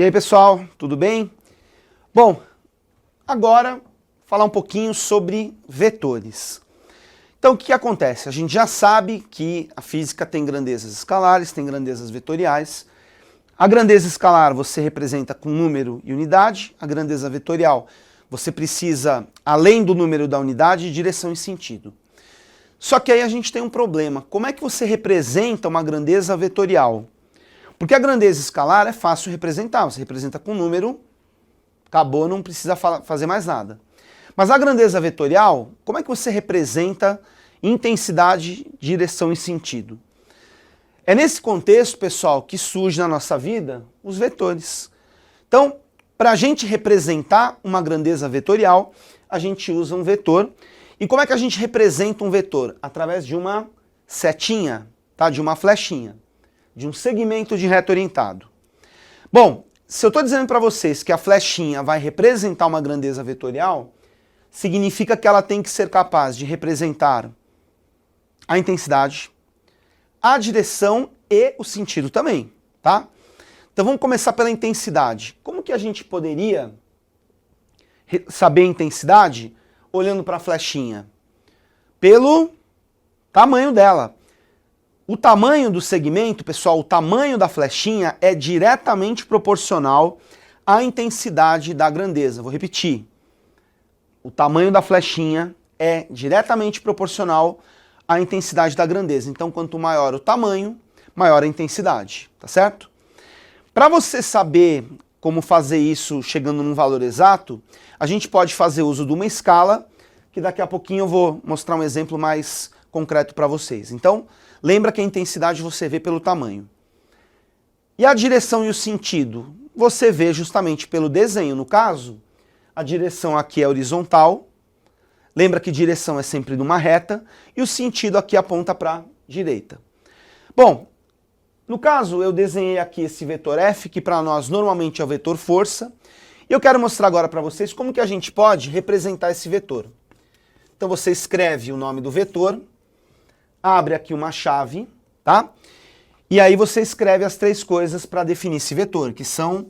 E aí, pessoal, tudo bem? Bom, agora falar um pouquinho sobre vetores. Então, o que acontece? A gente já sabe que a física tem grandezas escalares, tem grandezas vetoriais. A grandeza escalar você representa com número e unidade. A grandeza vetorial você precisa, além do número da unidade, direção e sentido. Só que aí a gente tem um problema. Como é que você representa uma grandeza vetorial? Porque a grandeza escalar é fácil representar. Você representa com número, acabou, não precisa fazer mais nada. Mas a grandeza vetorial, como é que você representa intensidade, direção e sentido? É nesse contexto, pessoal, que surge na nossa vida os vetores. Então, para a gente representar uma grandeza vetorial, a gente usa um vetor. E como é que a gente representa um vetor? Através de uma setinha, tá? De uma flechinha, de um segmento de reto orientado. Bom, se eu estou dizendo para vocês que a flechinha vai representar uma grandeza vetorial, significa que ela tem que ser capaz de representar a intensidade, a direção e o sentido também, tá? Então vamos começar pela intensidade. Como que a gente poderia saber a intensidade olhando para a flechinha? Pelo tamanho dela. O tamanho do segmento, pessoal, o tamanho da flechinha é diretamente proporcional à intensidade da grandeza. Vou repetir. O tamanho da flechinha é diretamente proporcional à intensidade da grandeza. Então, quanto maior o tamanho, maior a intensidade, tá certo? Para você saber como fazer isso chegando num valor exato, a gente pode fazer uso de uma escala, que daqui a pouquinho eu vou mostrar um exemplo mais concreto para vocês. Então, lembra que a intensidade você vê pelo tamanho. E a direção e o sentido? Você vê justamente pelo desenho. No caso, a direção aqui é horizontal. Lembra que direção é sempre numa reta. E o sentido aqui aponta para a direita. Bom, no caso eu desenhei aqui esse vetor F, que para nós normalmente é o vetor força. E eu quero mostrar agora para vocês como que a gente pode representar esse vetor. Então você escreve o nome do vetor, abre aqui uma chave, tá? E aí você escreve as três coisas para definir esse vetor, que são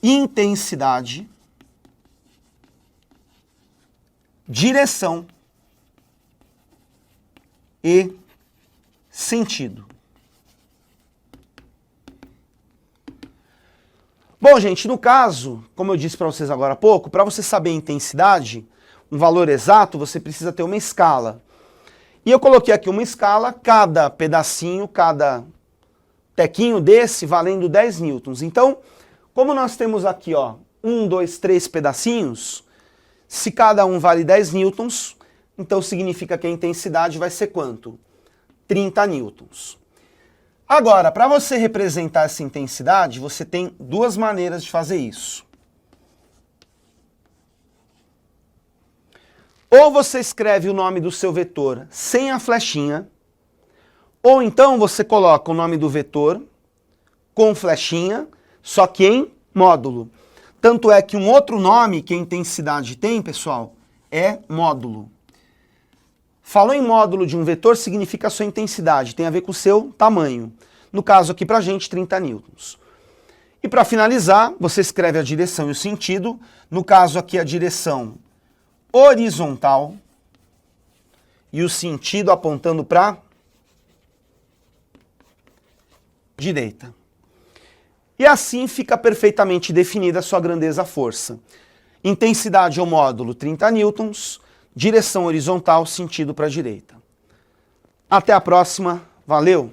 intensidade, direção e sentido. Bom, gente, no caso, como eu disse para vocês agora há pouco, para você saber a intensidade, um valor exato, você precisa ter uma escala. E eu coloquei aqui uma escala, cada pedacinho, cada tequinho desse valendo 10 newtons. Então, como nós temos aqui, ó, 1, 2, 3 pedacinhos, se cada um vale 10 newtons, então significa que a intensidade vai ser quanto? 30 newtons. Agora, para você representar essa intensidade, você tem duas maneiras de fazer isso. Ou você escreve o nome do seu vetor sem a flechinha, ou então você coloca o nome do vetor com flechinha, só que em módulo. Tanto é que um outro nome que a intensidade tem, pessoal, é módulo. Falou em módulo de um vetor, significa a sua intensidade, tem a ver com o seu tamanho. No caso aqui pra gente, 30 newtons. E para finalizar, você escreve a direção e o sentido. No caso aqui, a direção horizontal e o sentido apontando para direita. E assim fica perfeitamente definida a sua grandeza-força. Intensidade ou módulo 30 newtons, direção horizontal, sentido para a direita. Até a próxima, valeu!